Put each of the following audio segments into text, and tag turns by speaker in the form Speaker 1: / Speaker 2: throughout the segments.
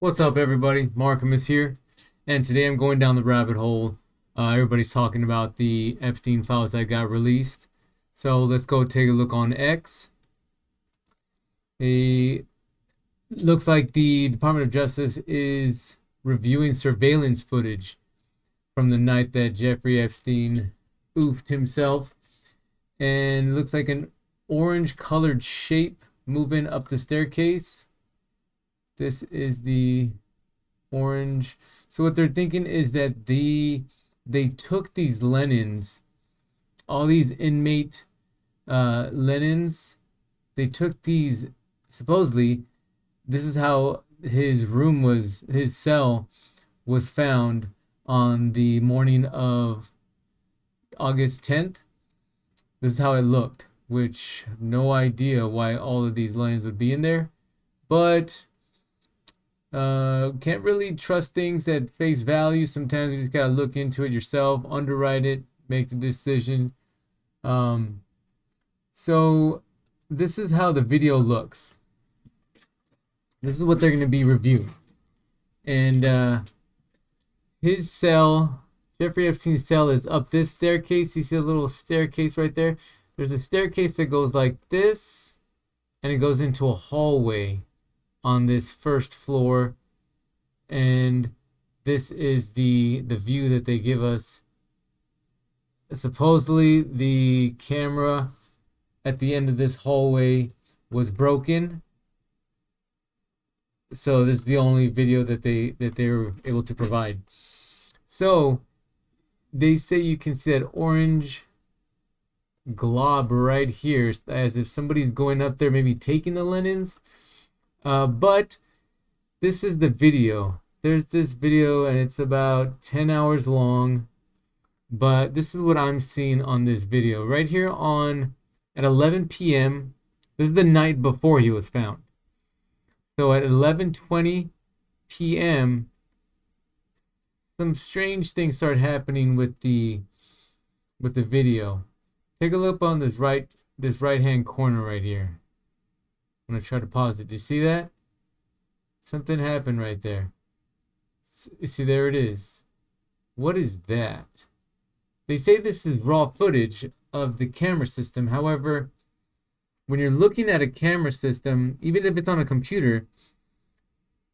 Speaker 1: What's up, everybody? Markham is here, and today I'm going down the rabbit hole. Everybody's talking about the Epstein files that got released. So let's go take a look on X. It looks like the Department of Justice is reviewing surveillance footage from the night that Jeffrey Epstein oofed himself. And it looks like an orange colored shape moving up the staircase. This is the orange. So what they're thinking is that they took these linens, all these inmate linens. They took these, supposedly. This is how his cell was found on the morning of August 10th. This is how it looked, which no idea why all of these linens would be in there, but can't really trust things at face value. Sometimes you just gotta look into it yourself, underwrite it, make the decision. So this is how the video looks. This is what they're gonna be reviewing. And his cell, Jeffrey Epstein's cell, is up this staircase. You see a little staircase right there? There's a staircase that goes like this, and it goes into a hallway on this first floor, and this is the view that they give us. Supposedly the camera at the end of this hallway was broken, so this is the only video that they were able to provide. So they say you can see that orange glob right here, as if somebody's going up there, maybe taking the linens. But this is the video. There's this video, and it's about 10 hours long. But this is what I'm seeing on this video. Right here at 11 p.m. This is the night before he was found. So at 11:20 p.m., some strange things start happening with the video. Take a look on this right hand corner right here. I'm gonna try to pause it. Do you see that? Something happened right there. See, there it is. What is that? They say this is raw footage of the camera system. However, when you're looking at a camera system, even if it's on a computer,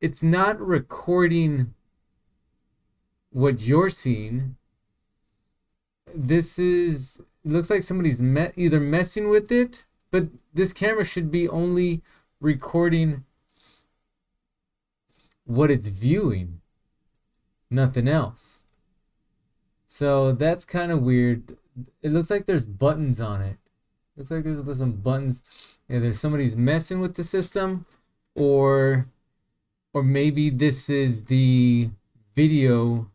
Speaker 1: it's not recording what you're seeing. It looks like somebody's either messing with it, but this camera should be only recording what it's viewing, nothing else. So that's kind of weird. It looks like there's buttons on it. Looks like there's some buttons. Yeah, there's somebody's messing with the system, or maybe this is the video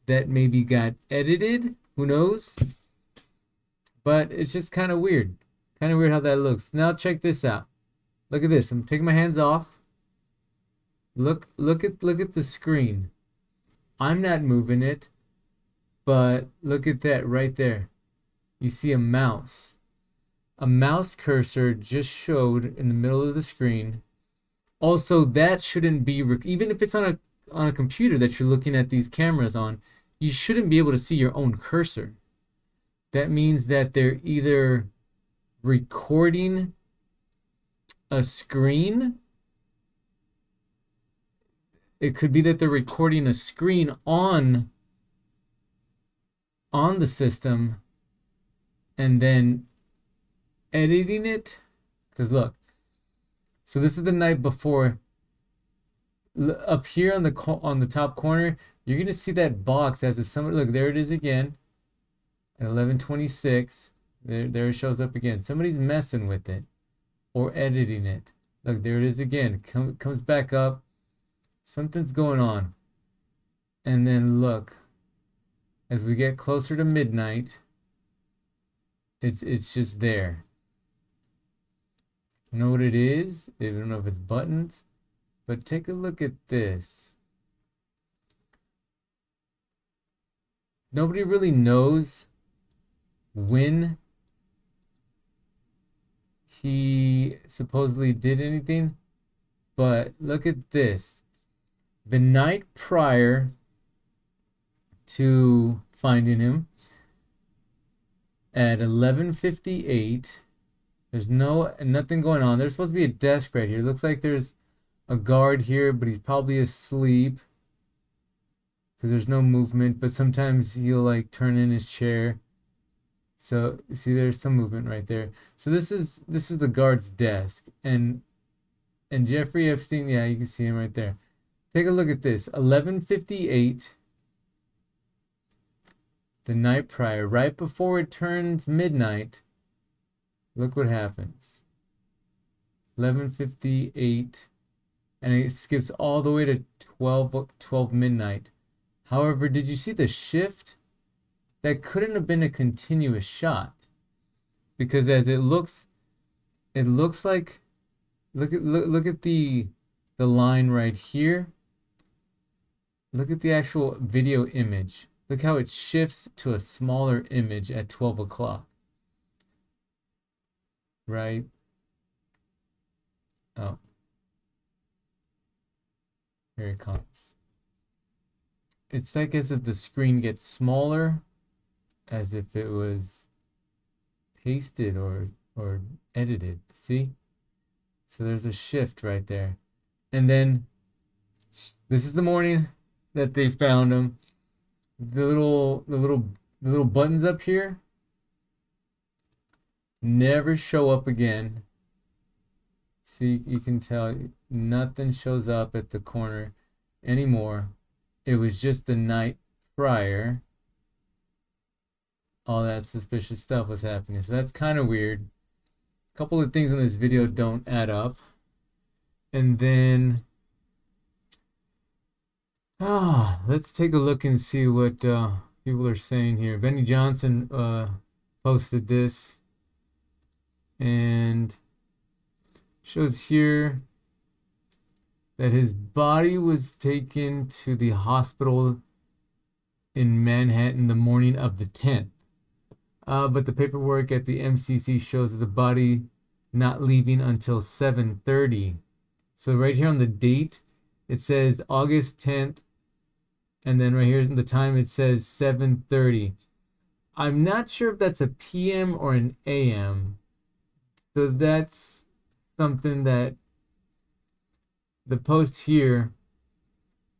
Speaker 1: that maybe got edited. Who knows? But it's just kind of weird. Kind of weird how that looks. Now check this out. Look at this. I'm taking my hands off. Look at the screen. I'm not moving it, but look at that right there. You see a mouse. A mouse cursor just showed in the middle of the screen. Also, that shouldn't be even if it's on a computer that you're looking at these cameras on, you shouldn't be able to see your own cursor. That means that they're either recording a screen. It could be that they're recording a screen on the system and then editing it. Because look, so this is the night before. Up here on the top corner, you're gonna see that box as if somebody, look, there it is again at 11:26. There it shows up again. Somebody's messing with it or editing it. Look, there it is again. Comes back up. Something's going on. And then look, as we get closer to midnight, it's just there. You know what it is? I don't know if it's buttons, but take a look at this. Nobody really knows when he supposedly did anything, but look at this. the night prior to finding him at 11:58. There's nothing going on. There's supposed to be a desk right here. Looks like there's a guard here, but he's probably asleep because there's no movement. But sometimes he'll like turn in his chair. So see, there's some movement right there. So this is the guard's desk, and Jeffrey Epstein. Yeah, you can see him right there. Take a look at this. 11:58. The night prior, right before it turns midnight. Look what happens. 11:58, and it skips all the way to 12 midnight. However, did you see the shift? That couldn't have been a continuous shot, because as it looks like, look at the line right here. Look at the actual video image. Look how it shifts to a smaller image at 12 o'clock. Right? Oh. Here it comes. It's like as if the screen gets smaller, as if it was pasted or edited. See? So there's a shift right there. And then this is the morning that they found him. The little buttons up here never show up again. See, you can tell nothing shows up at the corner anymore. It was just the night prior. All that suspicious stuff was happening. So that's kind of weird. A couple of things in this video don't add up. And then let's take a look and see what people are saying here. Benny Johnson posted this and shows here that his body was taken to the hospital in Manhattan the morning of the 10th. But the paperwork at the MCC shows the body not leaving until 7:30. So right here on the date, it says August 10th. And then right here in the time, it says 7:30. I'm not sure if that's a PM or an AM. So that's something that the post here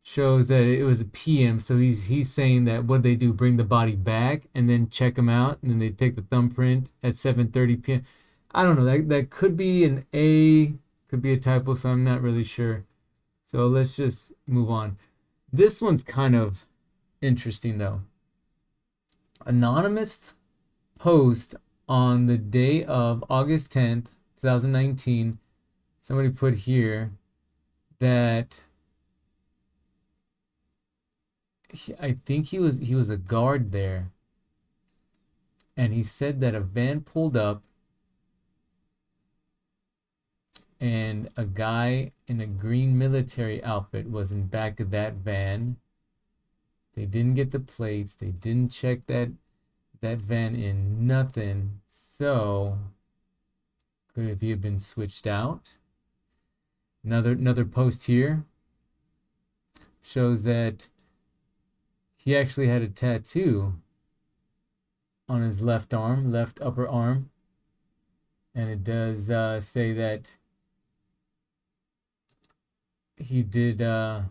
Speaker 1: shows that it was a PM. So he's saying that what they do, bring the body back and then check him out, and then they take the thumbprint at 7:30 p.m. I don't know. That could be an A, could be a typo, so I'm not really sure. So let's just move on. This one's kind of interesting though. Anonymous post on the day of August 10th, 2019. Somebody put here that I think he was a guard there. And he said that a van pulled up and a guy in a green military outfit was in back of that van. They didn't get the plates. They didn't check that van in. Nothing. So could he have been switched out? Another post here shows that he actually had a tattoo on his left upper arm. And it does say that he did, and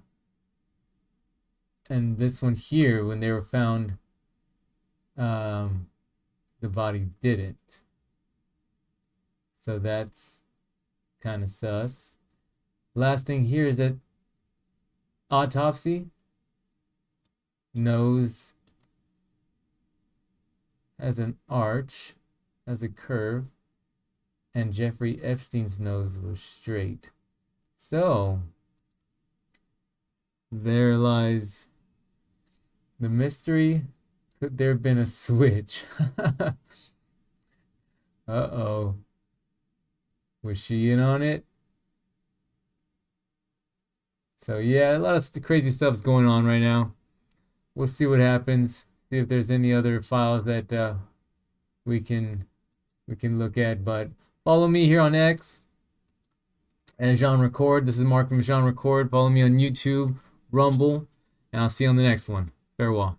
Speaker 1: this one here, when they were found, the body didn't. So that's kind of sus. Last thing here is that autopsy, nose has an arch, has a curve, and Jeffrey Epstein's nose was straight. So there lies the mystery. Could there have been a switch? Uh-oh. Was she in on it? So yeah, a lot of crazy stuff's going on right now. We'll see what happens. See if there's any other files that we can look at. But follow me here on X and Jean Record. This is Mark from Jean Record. Follow me on YouTube, Rumble, and I'll see you on the next one. Farewell.